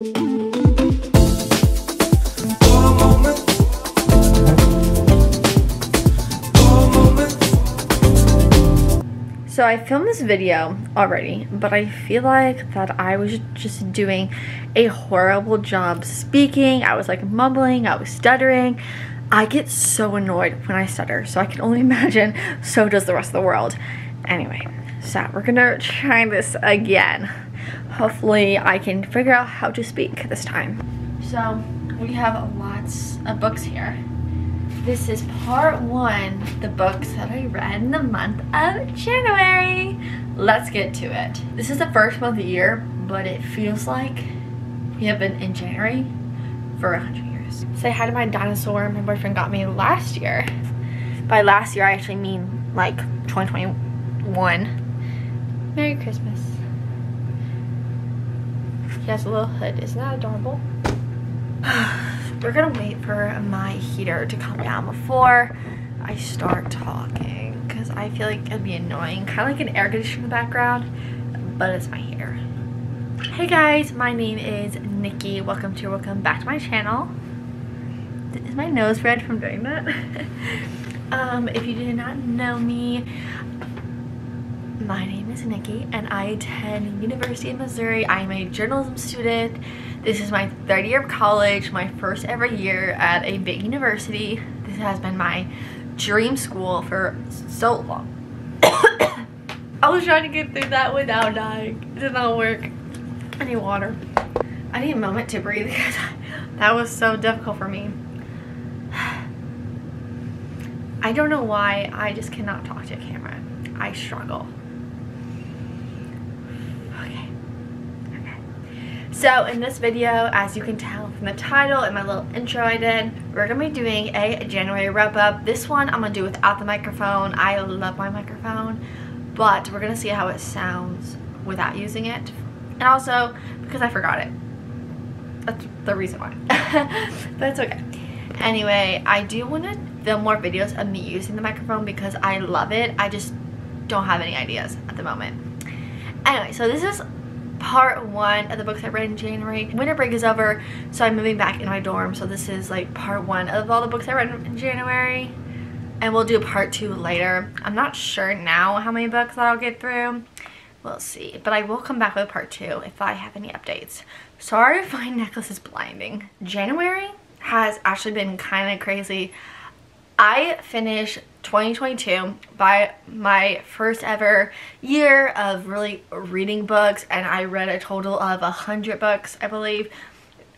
So I filmed this video already, but I feel like that I was just doing a horrible job speaking. I was like mumbling, I was stuttering. I get so annoyed when I stutter, so I can only imagine so does the rest of the world. Anyway, so we're gonna try this again. Hopefully I can figure out how to speak this time. So we have lots of books here. This is part one, the books that I read in the month of January. Let's get to it. This is the first month of the year, but it feels like we have been in January for 100 years. Say hi to my dinosaur my boyfriend got me last year. By last year, I actually mean like 2021. Merry Christmas. He has a little hood. Isn't that adorable? We're gonna wait for my heater to calm down before I start talking because I feel like it'd be annoying. Kind of like an air conditioner in the background, but it's my heater. Hey guys, my name is Nikki. Welcome back to my channel. Is my nose red from doing that? If you did not know me, my name is Nikki and I attend University of Missouri. I am a journalism student. This is my third year of college, my first ever year at a big university. This has been my dream school for so long. I was trying to get through that without dying. It did not work. I need water. I need a moment to breathe because that was so difficult for me. I don't know why I just cannot talk to a camera. I struggle. So in this video, as you can tell from the title and my little intro I did, we're going to be doing a January wrap-up. This one I'm going to do without the microphone. I love my microphone, but we're going to see how it sounds without using it. And also, because I forgot it. That's the reason why. But it's okay. Anyway, I do want to film more videos of me using the microphone because I love it. I just don't have any ideas at the moment. Anyway, so this is part one of the books I read in January. Winter break is over, so I'm moving back in my dorm, so this is like part one of all the books I read in January, and we'll do part two later. I'm not sure now how many books that I'll get through. We'll see, but I will come back with part two if I have any updates. Sorry if my necklace is blinding. January has actually been kind of crazy. I finished 2022 by my first ever year of really reading books, and I read a total of 100 books, I believe,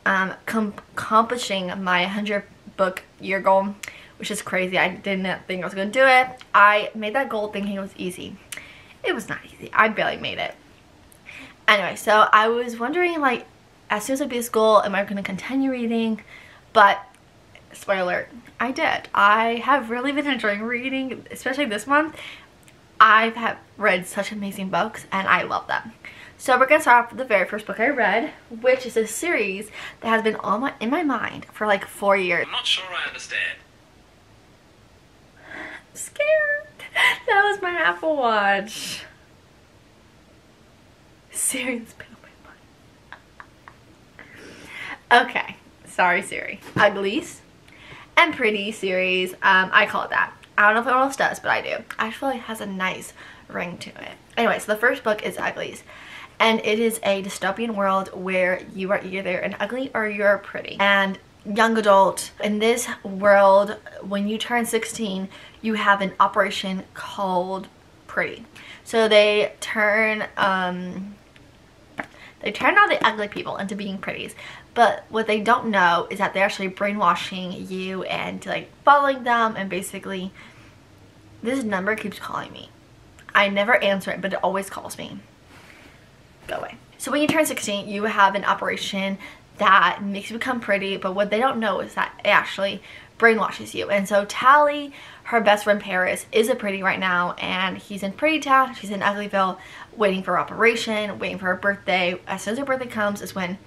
accomplishing my 100 book year goal, which is crazy. I didn't think I was going to do it. I made that goal thinking it was easy. It was not easy. I barely made it. Anyway, so I was wondering, like, as soon as I beat this goal, am I going to continue reading? But spoiler alert, I did. I have really been enjoying reading, especially this month. I have read such amazing books and I love them. So we're going to start off with the very first book I read, which is a series that has been in my mind for like 4 years. I'm not sure I understand. I'm scared. That was my Apple Watch. Siri has been on my mind. Okay, sorry Siri. Uglies and Pretty series, I call it that. I don't know if anyone else does, but I do. I feel like it has a nice ring to it. Anyway, so the first book is Uglies, and it is a dystopian world where you are either an ugly or you're pretty. And young adult, in this world, when you turn 16, you have an operation called Pretty. So they turn all the ugly people into being pretties. But what they don't know is that they're actually brainwashing you and like following them, and basically this number keeps calling me. I never answer it, but it always calls me. Go away. So when you turn 16, you have an operation that makes you become pretty, but what they don't know is that it actually brainwashes you. And so Tally, her best friend Paris, is a pretty right now, and he's in Pretty Town, she's in Uglyville, waiting for her operation, waiting for her birthday. As soon as her birthday comes is when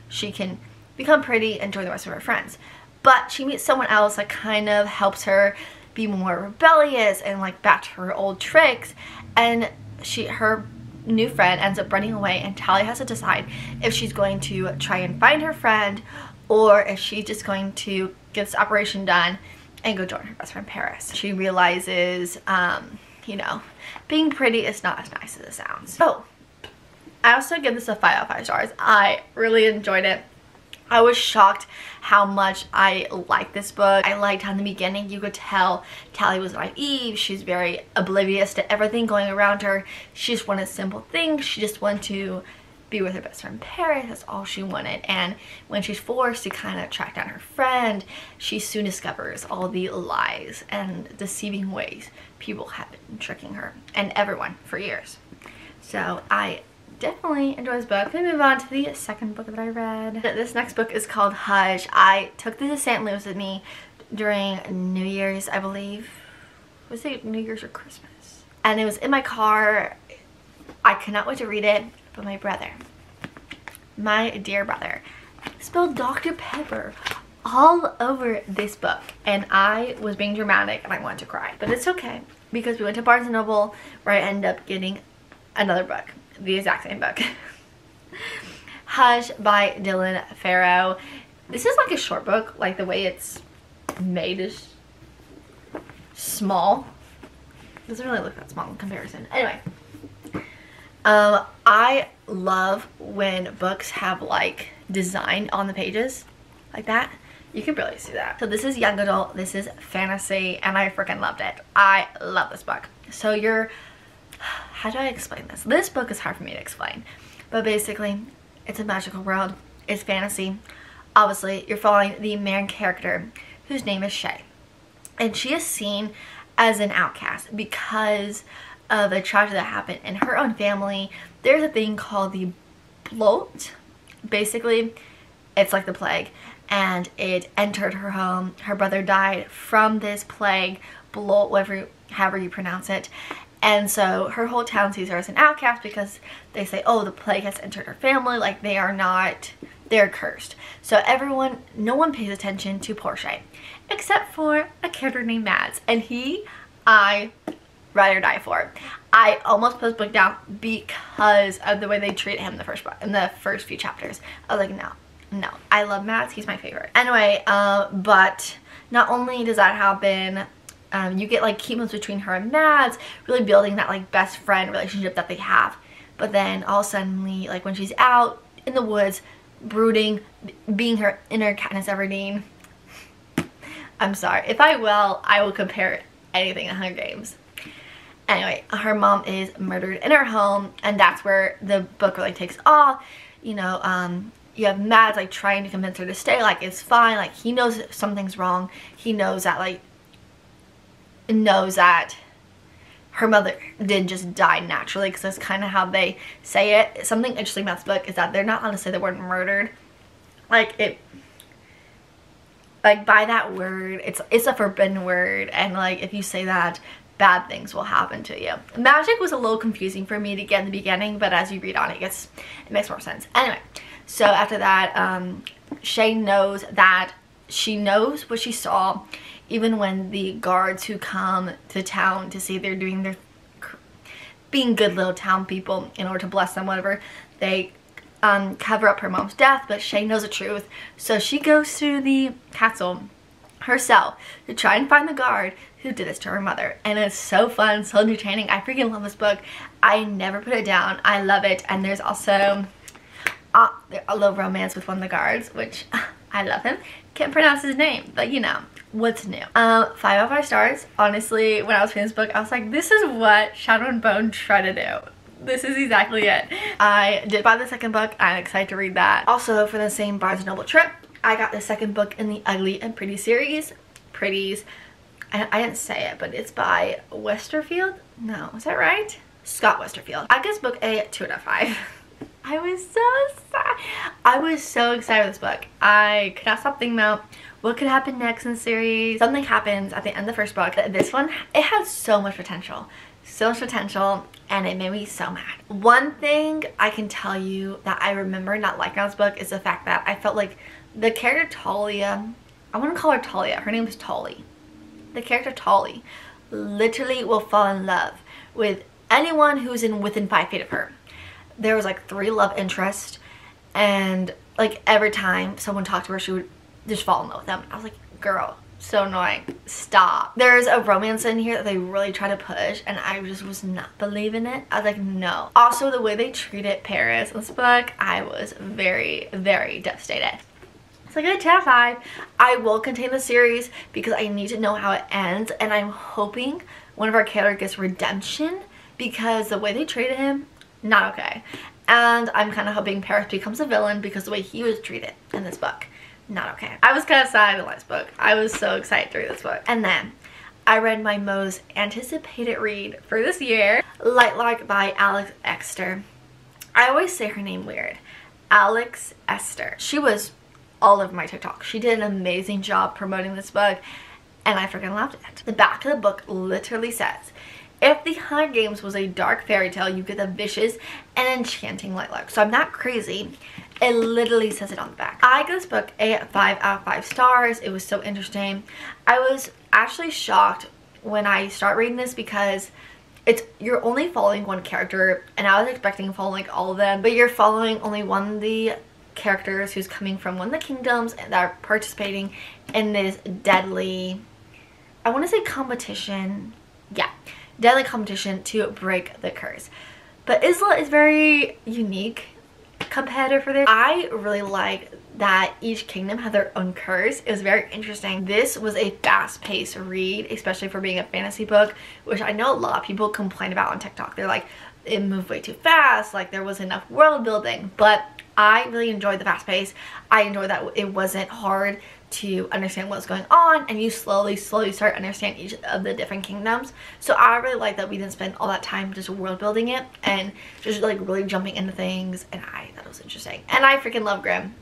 she can become pretty and join the rest of her friends. But she meets someone else that kind of helps her be more rebellious and like back to her old tricks, and her new friend ends up running away, and Talia has to decide if she's going to try and find her friend or if she's just going to get this operation done and go join her best friend Paris. She realizes, you know, being pretty is not as nice as it sounds. Oh, I also give this a 5 out of 5 stars. I really enjoyed it. I was shocked how much I liked this book. I liked how in the beginning you could tell Talia was naive. She's very oblivious to everything going around her. She just wanted simple things. She just wanted to be with her best friend Paris. That's all she wanted. And when she's forced to kind of track down her friend, she soon discovers all the lies and deceiving ways people have been tricking her and everyone for years. So I definitely enjoy this book. Let me move on to the second book that I read. This next book is called Hush. I took this to St. Louis with me during New Year's, I believe. Was it New Year's or Christmas? And it was in my car. I could not wait to read it, but my brother, my dear brother, spilled Dr. Pepper all over this book, and I was being dramatic and I wanted to cry. But it's okay, because we went to Barnes & Noble where I ended up getting another book. The exact same book. Hush by Dylan Farrow. This is like a short book, like the way it's made is small. Doesn't really look that small in comparison. Anyway, I love when books have like design on the pages like that. You can barely see that. So this is young adult, this is fantasy, and I freaking loved it. I love this book. So how do I explain this? This book is hard for me to explain, but basically it's a magical world. It's fantasy. Obviously you're following the main character whose name is Shay, and she is seen as an outcast because of a tragedy that happened in her own family. There's a thing called the bloat. Basically it's like the plague, and it entered her home. Her brother died from this plague, bloat, however you pronounce it. And so her whole town sees her as an outcast because they say, oh, the plague has entered her family. Like, they're cursed. So no one pays attention to poor Shay, except for a character named Mads. And I ride or die for. I almost put this book down because of the way they treat him in the first few chapters. I was like, no, I love Mads. He's my favorite. Anyway, but not only does that happen, you get like key moments between her and Mads, really building that like best friend relationship that they have. But then all of a sudden, like when she's out in the woods, brooding, being her inner Katniss Everdeen. I'm sorry. If I will compare anything to Hunger Games. Anyway, her mom is murdered in her home, and that's where the book really takes off. You know, you have Mads like trying to convince her to stay, like it's fine, like he knows something's wrong. He knows that her mother didn't just die naturally, because that's kind of how they say it. Something interesting about this book is that they're not allowed to say the word murdered. Like by that word, it's a forbidden word, and like if you say that, bad things will happen to you. Magic was a little confusing for me to get in the beginning, but as you read on it makes more sense. Anyway, so after that, Shay knows that she knows what she saw, even when the guards who come to town to see they're being good little town people in order to bless them, whatever, they cover up her mom's death. But Shay knows the truth, so she goes to the castle herself to try and find the guard who did this to her mother. And it's so fun, so entertaining. I freaking love this book. I never put it down. I love it. And there's also a little romance with one of the guards, which I love him. Can't pronounce his name, but you know, what's new? 5 out of 5 stars. Honestly, when I was reading this book, I was like, this is what Shadow and Bone try to do. This is exactly it. I did buy the second book. I'm excited to read that. Also, for the same Barnes & Noble trip, I got the second book in the Ugly and Pretty series. Pretties. I didn't say it, but it's by Westerfield. No, is that right? Scott Westerfield. I guess book a 2 out of 5. I was so sad. I was so excited with this book. I could not stop thinking about what could happen next in the series. Something happens at the end of the first book. This one, it has so much potential. So much potential, and it made me so mad. One thing I can tell you that I remember not liking about this book is the fact that I felt like the character Talia, I want to call her Talia. Her name is Tolly. The character Tolly literally will fall in love with anyone who's in within 5 feet of her. There was like 3 love interests, and like every time someone talked to her, she would just fall in love with them. I was like, girl, so annoying, stop. There's a romance in here that they really try to push, and I just was not believing it. I was like, no. Also, the way they treated Paris in this book, I was very, very devastated. So I got a 10 out of 5. I will continue the series because I need to know how it ends, and I'm hoping one of our characters gets redemption because the way they treated him, not okay. And I'm kind of hoping Paris becomes a villain because the way he was treated in this book, not okay. I was kind of sad in this book. I was so excited to read this book. And then I read my most anticipated read for this year, Lightlark by Alex Esther. I always say her name weird. Alex Esther. She was all over my TikTok. She did an amazing job promoting this book, and I freaking loved it. The back of the book literally says, if the Hunger Games was a dark fairy tale, you get the vicious and enchanting Lightlark. So I'm not crazy. It literally says it on the back. I give this book a 5 out of 5 stars. It was so interesting. I was actually shocked when I start reading this because you're only following one character, and I was expecting to follow like all of them, but you're following only one of the characters who's coming from one of the kingdoms that are participating in this deadly, I want to say competition. Yeah, deadly competition to break the curse. But Isla is very unique competitor for this. I really like that each kingdom had their own curse. It was very interesting. This was a fast-paced read, especially for being a fantasy book, which I know a lot of people complain about on TikTok. They're like, it moved way too fast, like there wasn't enough world building, but I really enjoyed the fast pace. I enjoyed that it wasn't hard to understand what's going on, and you slowly start understanding each of the different kingdoms. So I really like that we didn't spend all that time just world building it and just like really jumping into things, and I thought it was interesting. And I freaking love Grimm.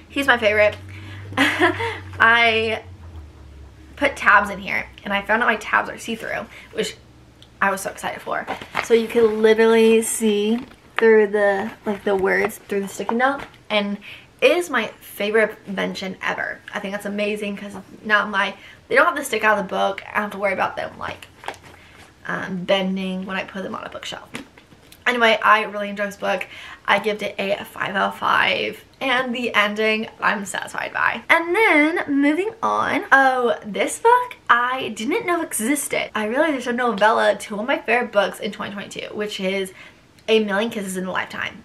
He's my favorite. I put tabs in here, and I found out my tabs are see-through, which I was so excited for. So you can literally see through the words through the sticky note, and it is my favorite invention ever. I think that's amazing because now they don't have to stick out of the book. I don't have to worry about them like bending when I put them on a bookshelf. Anyway, I really enjoyed this book. I give it a 5 out of 5, and the ending I'm satisfied by. And then moving on, oh, this book I didn't know existed. I realized there's a novella to one of my favorite books in 2022, which is A Million Kisses in a Lifetime.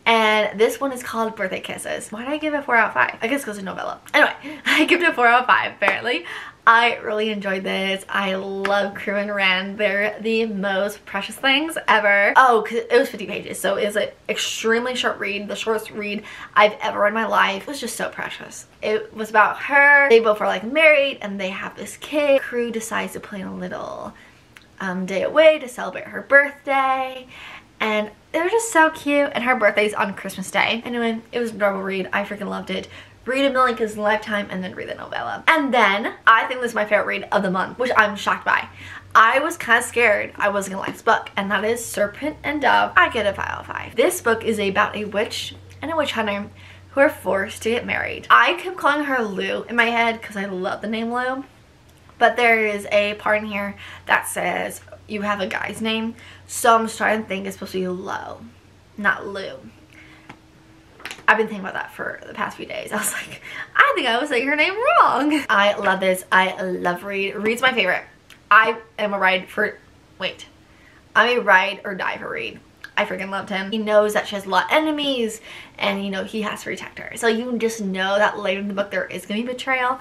And this one is called Birthday Kisses. Why did I give it 4 out of 5? I guess because it's a novella. Anyway, I give it a 4 out of 5 apparently. I really enjoyed this. I love Crew and Ren. They're the most precious things ever. Oh, because it was 50 pages, so it was an extremely short read. The shortest read I've ever read in my life. It was just so precious. It was about her. They both are like married, and they have this kid. Crew decides to plan a little day away to celebrate her birthday. And they were just so cute, and her birthday's on Christmas Day. Anyway, it was an adorable read. I freaking loved it. Read A Million Kisses in a Lifetime, and then read the novella. And then, I think this is my favorite read of the month, which I'm shocked by. I was kind of scared I wasn't gonna like this book, and that is Serpent and Dove. I get a 5 out of 5. This book is about a witch and a witch hunter who are forced to get married. I kept calling her Lou in my head because I love the name Lou, but there is a part in here that says you have a guy's name, so I'm starting to think it's supposed to be Lo, not Lou. I've been thinking about that for the past few days. I was like, I think I was saying her name wrong. I love this. I love Reed. Reed's my favorite. I am a ride or die for Reed. I freaking loved him. He knows that she has a lot of enemies, and you know he has to protect her. So you just know that later in the book there is gonna be betrayal,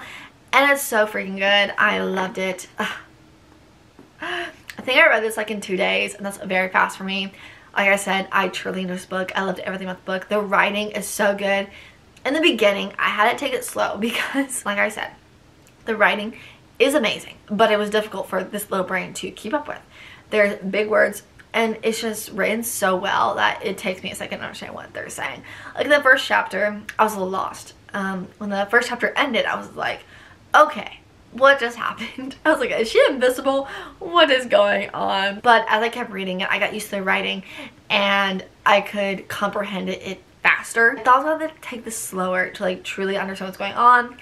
and it's so freaking good. I loved it. I think I read this like in 2 days, and that's very fast for me. Like I said, I truly enjoyed this book. I loved everything about the book. The writing is so good. In the beginning, I had to take it slow because, like I said, the writing is amazing, but it was difficult for this little brain to keep up with. There's big words, and it's just written so well that it takes me a second to understand what they're saying. Like the first chapter, I was a little lost. When the first chapter ended, I was like, okay, what just happened? I was like, is she invisible? What is going on? But as I kept reading it, I got used to the writing, and I could comprehend it faster. I thought I was going to take this slower to like truly understand what's going on.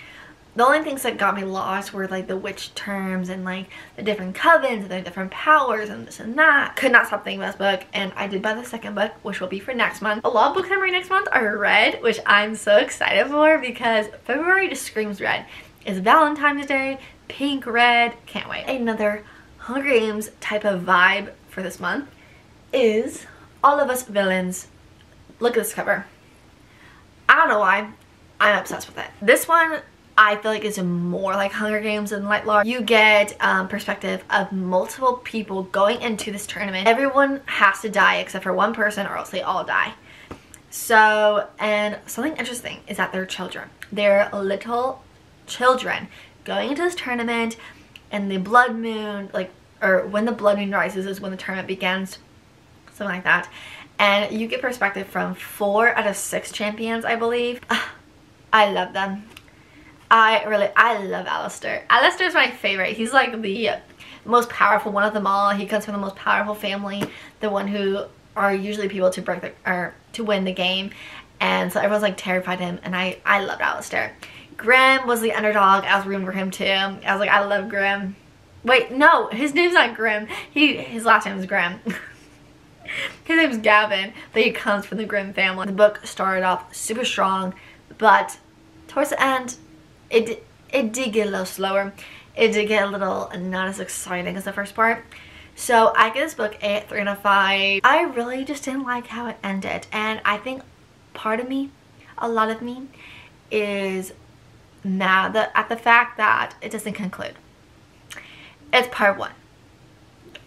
The only things that got me lost were like the witch terms and like the different covens and the different powers and this and that. Could not stop thinking about this book, and I did buy the second book, which will be for next month. A lot of books I'm reading next month are red, which I'm so excited for because February just screams red. It's Valentine's Day, pink, red, can't wait. Another Hunger Games type of vibe for this month is All of Us Villains. Look at this cover. I don't know why, I'm obsessed with it. This one I feel like is more like Hunger Games than Light Law. You get perspective of multiple people going into this tournament. Everyone has to die except for one person or else they all die. So, and something interesting is that they're children. They're little children going into this tournament, and the blood moon, like, or when the blood moon rises is when the tournament begins, something like that. And you get perspective from 4 out of 6 champions, I believe. I love them. I love Alistair. Alistair's my favorite. He's like the most powerful one of them all. He comes from the most powerful family, the one who are usually people to break the, or to win the game. And so everyone's like terrified of him, and I loved Alistair. Grimm was the underdog. I was rooting for him too. I was like, I love Grimm. Wait, no, his name's not Grimm. His last name is Grimm. His name's Gavin, but he comes from the Grimm family. The book started off super strong, but towards the end, it did get a little slower. It did get a little not as exciting as the first part. So I give this book a 3 out of 5. I really just didn't like how it ended, and I think part of me, a lot of me, is mad at the fact that it doesn't conclude. It's part 1.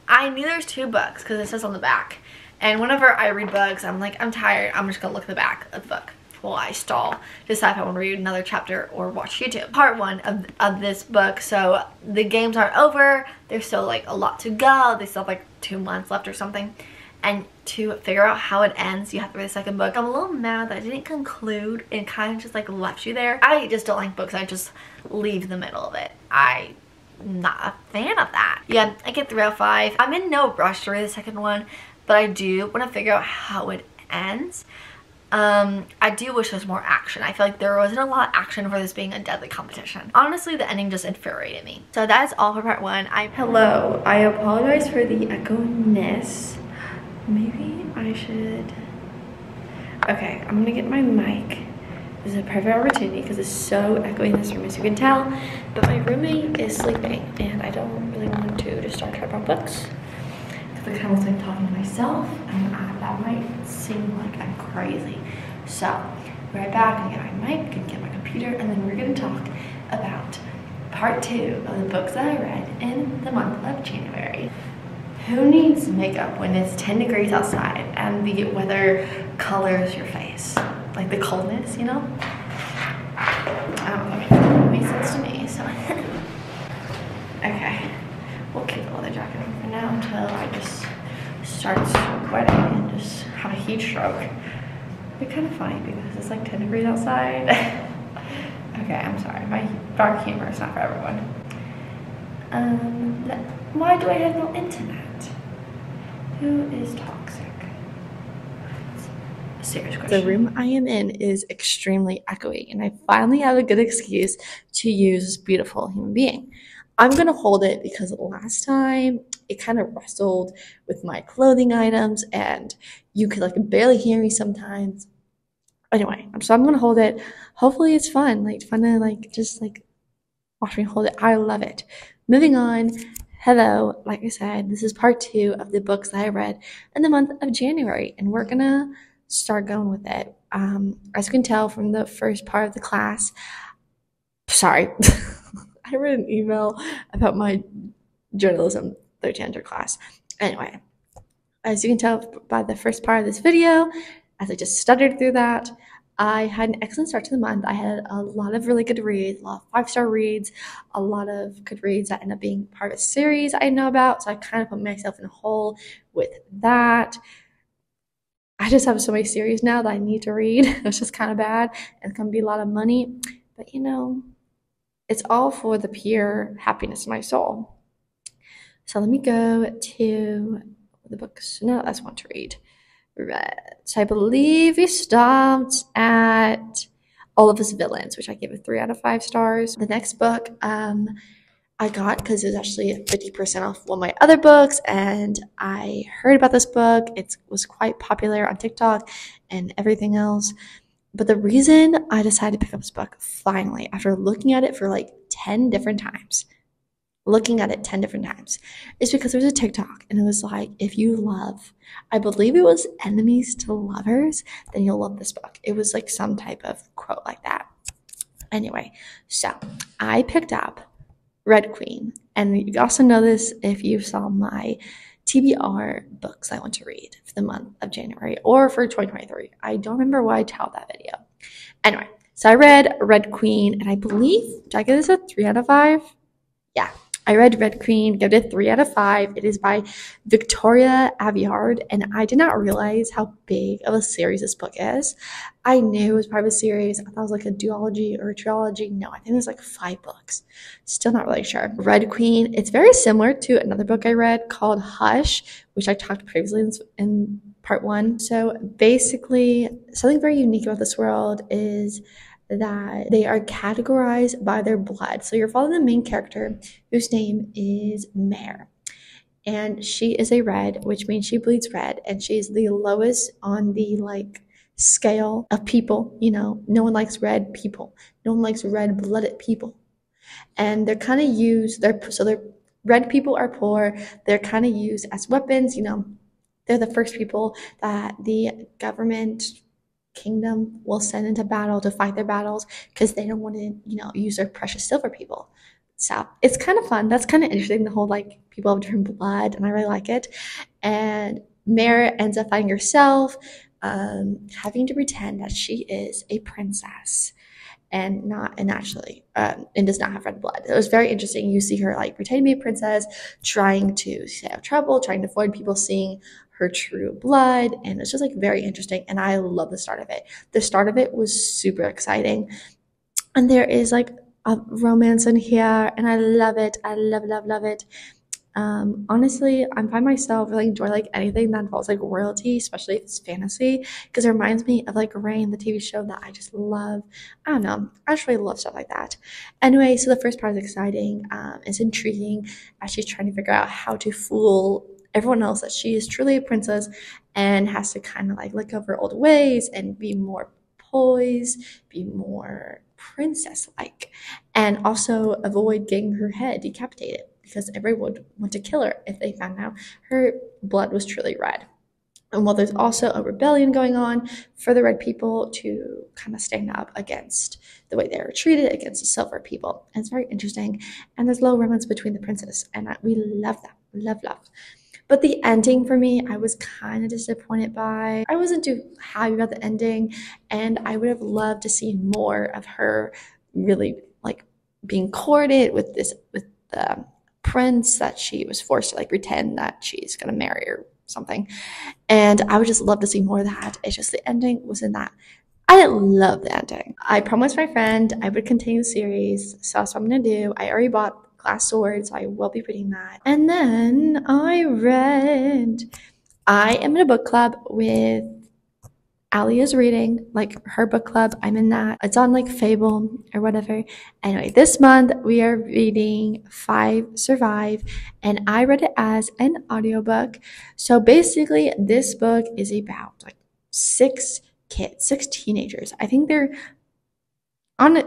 I knew there's 2 books because it says on the back, and whenever I read books, I'm like, I'm tired, I'm just gonna look at the back of the book while I stall, decide if I want to read another chapter or watch YouTube. Part 1 of this book, so the games aren't over, there's still like a lot to go, they still have like 2 months left or something, and to figure out how it ends, you have to read the second book. I'm a little mad that it didn't conclude and kind of just like left you there. I just don't like books that just leave the middle of it. I'm not a fan of that. Yeah, I get 3 out of 5. I'm in no rush to read the second one, but I do want to figure out how it ends. I do wish there was more action. I feel like there wasn't a lot of action for this being a deadly competition. Honestly, the ending just infuriated me. So that is all for part 1. Hello, I apologize for the echo-ness. Maybe I should... Okay, I'm gonna get my mic. This is a perfect opportunity because it's so echoey in this room, as you can tell. But my roommate is sleeping, and I don't really want to just start tripod books. Because I kind of looks like talking to myself, and that might seem like I'm crazy. So, right back, I'm gonna get my mic, and get my computer, and then we're gonna talk about part 2 of the books that I read in the month of January. Who needs makeup when it's 10 degrees outside and the weather colors your face? Like the coldness, you know? I don't know, it makes sense to me, so. Okay, we'll keep the leather jacket on for now until I just start sweating and just have a heat stroke. It'd be kind of funny because it's like 10 degrees outside. Okay, I'm sorry, my dark humor is not for everyone. Why do I have no internet? Who is toxic? Serious question. The room I am in is extremely echoey, and I finally have a good excuse to use this beautiful human being. I'm gonna hold it because last time it kind of wrestled with my clothing items, and you could like barely hear me sometimes. Anyway, so I'm gonna hold it. Hopefully it's fun to like just like watch me hold it. I love it. Moving on. Hello, like I said, this is part 2 of the books that I read in the month of January, and we're gonna start going with it. As you can tell from the first part of the class, sorry, I read an email about my journalism 1300 class. Anyway, as you can tell by the first part of this video, as I just stuttered through that, I had an excellent start to the month. I had a lot of really good reads, a lot of 5-star reads, a lot of good reads that end up being part of a series I know about. So I kind of put myself in a hole with that. I just have so many series now that I need to read. It's just kind of bad, and it's going to be a lot of money. But, you know, it's all for the pure happiness of my soul. So let me go to the books. No, that's one to read. Right. So I believe we stopped at All of Us Villains, which I gave a 3 out of 5 stars. The next book I got because it was actually 50% off one of my other books, and I heard about this book. It was quite popular on TikTok and everything else. But the reason I decided to pick up this book finally, after looking at it for like 10 different times, is because there was a TikTok and it was like, if you love, I believe it was enemies to lovers, then you'll love this book. It was like some type of quote like that. Anyway, so I picked up Red Queen, and you also know this if you saw my TBR books I want to read for the month of January or for 2023. I don't remember why I titled that video. Anyway, so I read Red Queen, and I believe, did I give this a 3 out of 5? Yeah, I read Red Queen, gave it a 3 out of 5. It is by Victoria Aveyard, and I did not realize how big of a series this book is. I knew it was part of a series. I thought it was like a duology or a trilogy. No, I think it was like 5 books. Still not really sure. Red Queen, it's very similar to another book I read called Hush, which I talked previously in part 1. So basically, something very unique about this world is that they are categorized by their blood. So you're following the main character, whose name is Mare. And she is a red, which means she bleeds red. And she's the lowest on the like scale of people. You know, no one likes red people. No one likes red-blooded people. And they're kind of used, they're red people are poor. They're kind of used as weapons. You know, they're the first people that the government kingdom will send into battle to fight their battles because they don't want to, you know, use their precious silver people. So it's kind of fun. That's kind of interesting, the whole like people have different blood, and I really like it. And Mare ends up finding herself having to pretend that she is a princess and does not have red blood. It was very interesting. You see her like pretending to be a princess, trying to stay out of trouble, trying to avoid people seeing her true blood, and it's just like very interesting, and I love the start of it. The start of it was super exciting, and there is like a romance in here, and I love it. I love it. Honestly, I find myself really enjoy like anything that involves like royalty, especially if it's fantasy, because it reminds me of like Reign, the TV show that I just love. I don't know, I just really love stuff like that. Anyway, so the first part is exciting. It's intriguing as she's trying to figure out how to fool everyone else that she is truly a princess, and has to kind of like look over old ways and be more poised, be more princess-like, and also avoid getting her head decapitated, because everyone would want to kill her if they found out her blood was truly red. And while there's also a rebellion going on for the red people to kind of stand up against the way they were treated against the silver people. And it's very interesting. And there's low romance between the princes, and we love that. Love. But the ending for me, I was kind of disappointed by. I wasn't too happy about the ending, and I would have loved to see more of her really like being courted with the prince that she was forced to like pretend that she's gonna marry or something. And I would just love to see more of that. It's just the ending wasn't that. I didn't love the ending. I promised my friend I would continue the series, so that's what I'm gonna do. I already bought Glass Sword, so I will be reading that. And then I am in a book club with Alia's reading, like her book club. I'm in that. It's on like Fable or whatever. Anyway, this month we are reading 5 Survive, and I read it as an audiobook. So basically this book is about like 6 kids, 6 teenagers. I think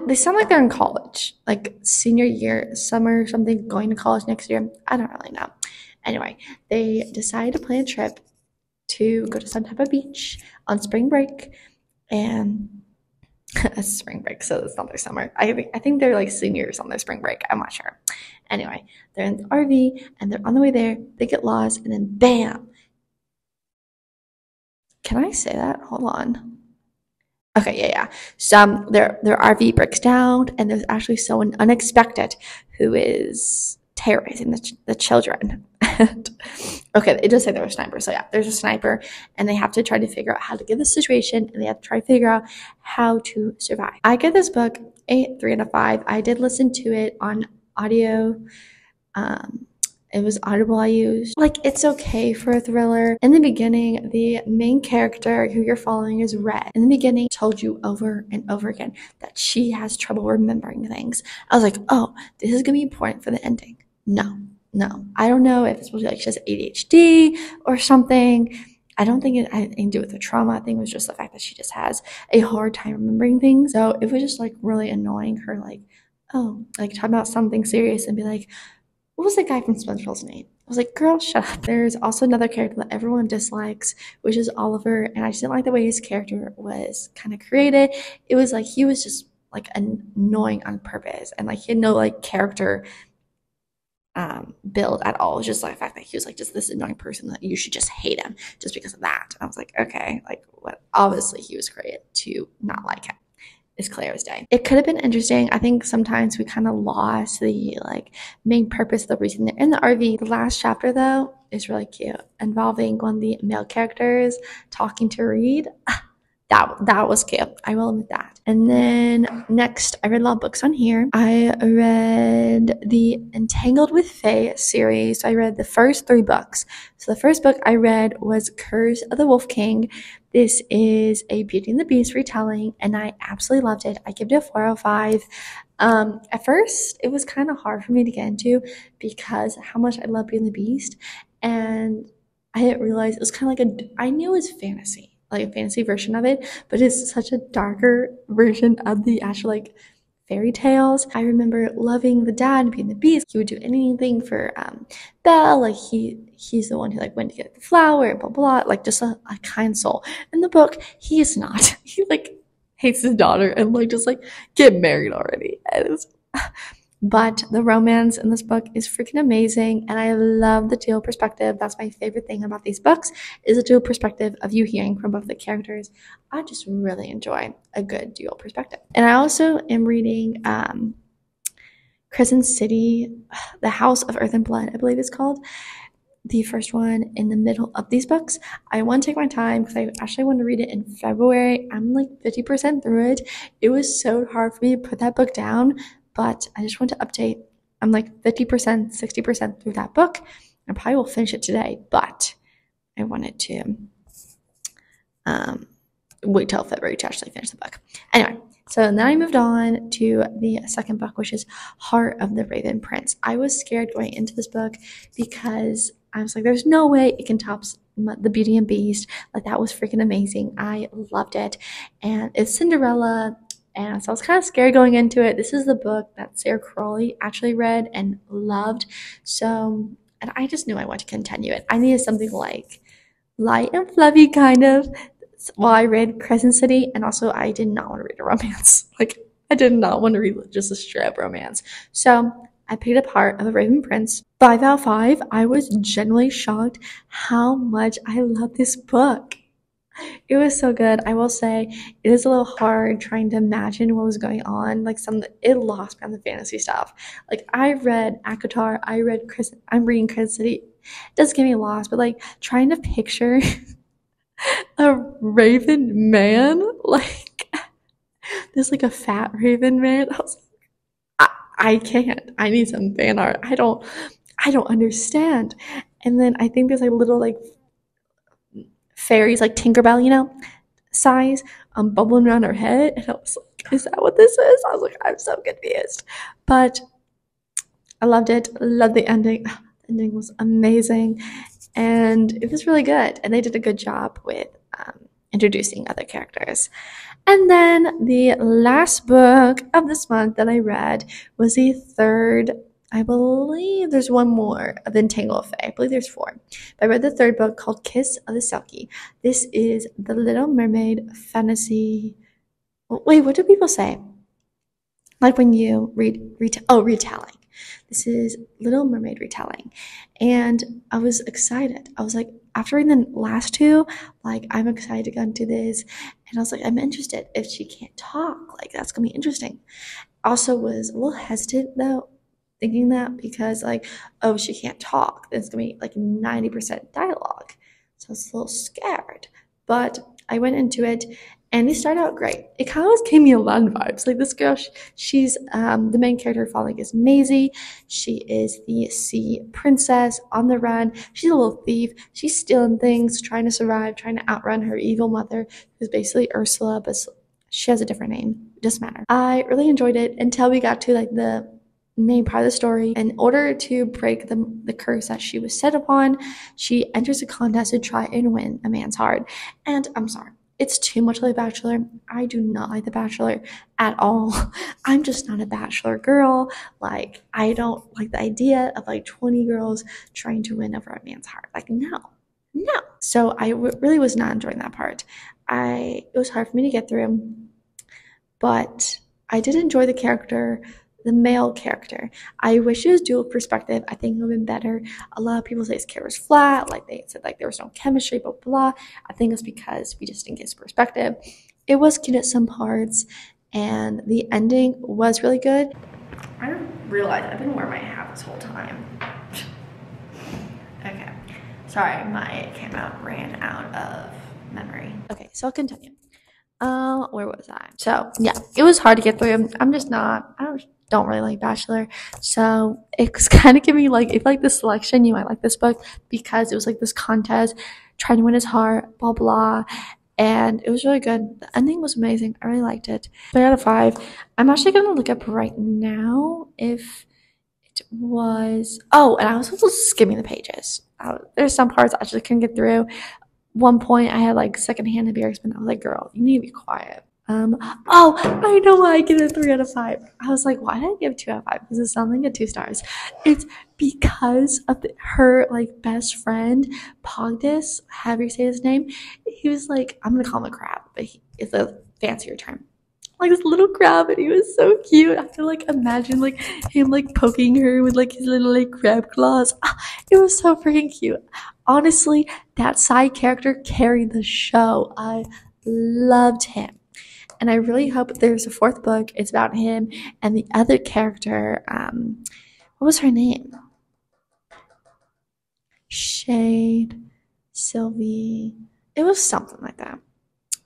they sound like they're in college, like senior year, summer or something, going to college next year. I don't really know. Anyway, they decided to plan a trip to go to some type of beach on spring break, and it's spring break, so it's not their summer. I think they're like seniors on their spring break. I'm not sure. Anyway, they're in the RV and they're on the way there. They get lost, and then bam. Can I say that? Hold on. Okay, yeah. So their RV breaks down, and there's actually someone unexpected who is terrorizing the children. Okay, it does say there was a sniper. So yeah, there's a sniper, and they have to try to figure out how to get the situation, and they have to try to figure out how to survive. I give this book a 3 out of 5. I did listen to it on audio. It was Audible I used. Like, it's okay for a thriller. In the beginning, the main character who you're following is Red. In the beginning, told you over and over again that she has trouble remembering things. I was like, oh, this is gonna be important for the ending. No. I don't know if it's supposed to be like she has ADHD or something. I don't think it had anything to do with the trauma. I think it was just the fact that she just has a hard time remembering things. So it was just like really annoying her, like, oh, like talk about something serious and be like, what was the guy from SpongeBob's name? I was like, girl, shut up. There's also another character that everyone dislikes, which is Oliver. And I just didn't like the way his character was kind of created. It was like he was just like annoying on purpose. And like he had no like character build at all. It was just like the fact that he was like just this annoying person that you should just hate him just because of that. And I was like, okay, like what? Obviously he was created to not like him. It's clear as day. It could have been interesting. I think sometimes we kind of lost the like main purpose of the reason they're in the RV. The last chapter though is really cute, involving one of the male characters talking to Reed. That was cute. I will admit that. And then next, I read a lot of books on here. I read the Entangled with Fae series. So I read the first 3 books. So the first book I read was Curse of the Wolf King. This is a Beauty and the Beast retelling, and I absolutely loved it. I give it a 4 out of 5. At first, it was kind of hard for me to get into because how much I love Beauty and the Beast, and I didn't realize it was kind of like I knew it was fantasy, like a fantasy version of it, but it's such a darker version of the actual like fairy tales. I remember loving the dad being the beast. He would do anything for Belle. Like he's the one who like went to get the flower and blah blah, like just a kind soul. In the book, he is not. He like hates his daughter and like just like get married already. But the romance in this book is freaking amazing, and I love the dual perspective. That's my favorite thing about these books, is the dual perspective of you hearing from both the characters. I just really enjoy a good dual perspective. And I also am reading Crescent City, The House of Earth and Blood, I believe it's called. The first one in the middle of these books. I want to take my time because I actually want to read it in February. I'm like 50% through it. It was so hard for me to put that book down, but I just want to update. I'm like 50%, 60% through that book. I probably will finish it today, but I wanted to wait till February to actually finish the book. Anyway, so then I moved on to the second book, which is Heart of the Raven Prince. I was scared going into this book because I was like, there's no way it can top the Beauty and Beast. Like, that was freaking amazing. I loved it. And it's Cinderella. And so I was kind of scared going into it. This is the book that Sarah Crowley actually read and loved. So, and I just knew I wanted to continue it. I needed something like light and fluffy kind of. Well, I read Crescent City, and also I did not want to read a romance. Like, I did not want to read just a straight up romance. So I picked up Heart of the Raven Prince. 5 out of 5. I was genuinely shocked how much I love this book. It was so good. I will say it is a little hard trying to imagine what was going on. Like, it lost me on the fantasy stuff. Like, I read ACOTAR, I'm reading Crescent City. It does get me lost, but like trying to picture a raven man, like there's like a fat raven man. I can't. I need some fan art. I don't understand. And then I think there's like little like fairies, like Tinkerbell, size, bubbling around her head. And I was like, is that what this is? I was like, I'm so confused. But I loved it. Loved the ending. The ending was amazing. And it was really good. And they did a good job with introducing other characters. And then the last book of this month that I read was the third, I believe there's one more, of Entangled with Fae. I believe there's 4. But I read the third book called Kiss of the Selkie. This is the Little Mermaid fantasy. Wait, what do people say? Like when you retelling. This is Little Mermaid retelling. And I was excited. I was like, after reading the last 2, like, I'm excited to go into this. And I was like, I'm interested. If she can't talk, like, that's going to be interesting. Also was a little hesitant, though, thinking that, because, like, oh, she can't talk. It's going to be, like, 90% dialogue. So I was a little scared. But I went into it, and they started out great. It kind of gave me Aladdin vibes. Like, this girl, she's the main character following is Maisie. She is the sea princess on the run. She's a little thief. She's stealing things, trying to survive, trying to outrun her evil mother, who's basically Ursula, but she has a different name. It doesn't matter. I really enjoyed it until we got to like the main part of the story. In order to break the curse that she was set upon, she enters a contest to try and win a man's heart. And I'm sorry, it's too much like The Bachelor. I do not like The Bachelor at all. I'm just not a Bachelor girl. Like, I don't like the idea of like 20 girls trying to win over a man's heart. Like, no. So I really was not enjoying that part. It was hard for me to get through, but I did enjoy the male character. I wish it was dual perspective. I think it would have been better. A lot of people say his character was flat, like they said like there was no chemistry, blah, blah. I think it's because we just didn't get his perspective. It was cute at some parts, and the ending was really good. I realized I've been wearing my hat this whole time. Okay, sorry, my camera ran out of memory. Okay, so I'll continue. Where was I? So yeah, it was hard to get through. I don't really like Bachelor, so it's kind of giving me like, if like the selection, you might like this book because it was like this contest trying to win his heart, blah blah, and it was really good. The ending was amazing. I really liked it. 3 out of 5. I'm actually gonna look up right now if it was. Oh, and I was also skimming the pages. There's some parts I just couldn't get through. One point I had like secondhand embarrassment. I was like, girl, you need to be quiet. Oh, I know why I give it a 3 out of 5. I was like, why did I give 2 out of 5? Because it sounded like a 2 stars. It's because of her like best friend, Pogdis, however you say his name. He was like, I'm gonna call him a crab, but it's a fancier term. Like this little crab, and he was so cute. I feel like imagine like him like poking her with like his little like crab claws. It was so freaking cute. Honestly, that side character carried the show. I loved him. And I really hope there's a 4th book. It's about him and the other character. What was her name? Shade, Sylvie. It was something like that.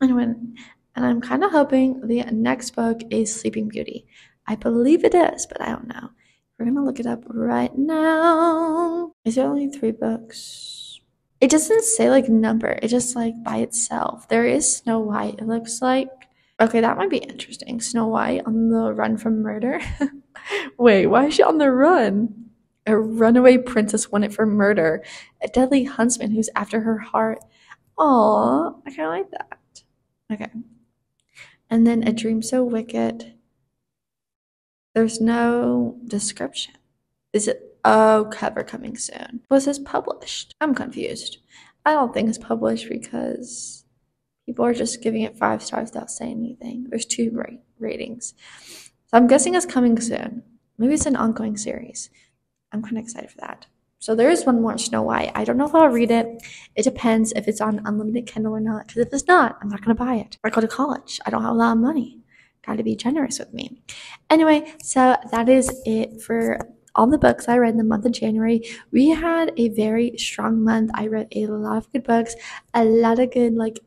And I'm kind of hoping the next book is Sleeping Beauty. I believe it is, but I don't know. We're going to look it up right now. Is there only 3 books? It doesn't say like number. It's just like by itself. There is Snow White, it looks like. Okay, that might be interesting. Snow White on the run from murder. Wait, why is she on the run? A runaway princess wanted for murder. A deadly huntsman who's after her heart. Aw, I kind of like that. Okay. And then A Dream So Wicked. There's no description. Is it? Oh, cover coming soon. Was this published? I'm confused. I don't think it's published because people are just giving it 5 stars without saying anything. There's 2 ratings. So I'm guessing it's coming soon. Maybe it's an ongoing series. I'm kind of excited for that. So there is one more, Snow White. I don't know if I'll read it. It depends if it's on unlimited Kindle or not. Because if it's not, I'm not going to buy it. I go to college. I don't have a lot of money. Got to be generous with me. Anyway, so that is it for all the books I read in the month of January. We had a very strong month. I read a lot of good books. A lot of good, like,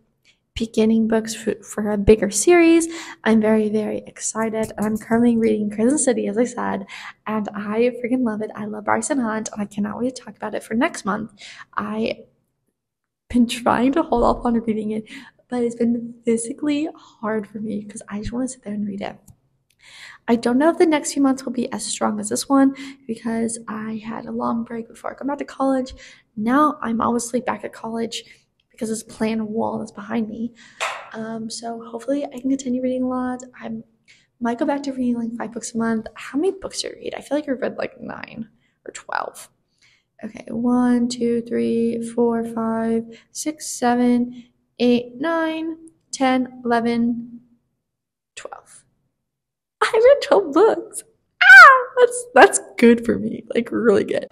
beginning books for a bigger series. I'm very, very excited. I'm currently reading Prison City, as I said, and I freaking love it. I love Bryson Hunt, and I cannot wait to talk about it for next month. I've been trying to hold off on reading it, but it's been physically hard for me because I just want to sit there and read it. I don't know if the next few months will be as strong as this one because I had a long break before I come back to college. Now I'm obviously back at college because this plan wall that's behind me. So hopefully I can continue reading a lot. I might go back to reading like 5 books a month. How many books do you read? I feel like I've read like 9 or 12. Okay, 1, 2, 3, 4, 5, 6, 7, 8, 9, 10, 11, 12. I read 12 books. That's good for me, like really good.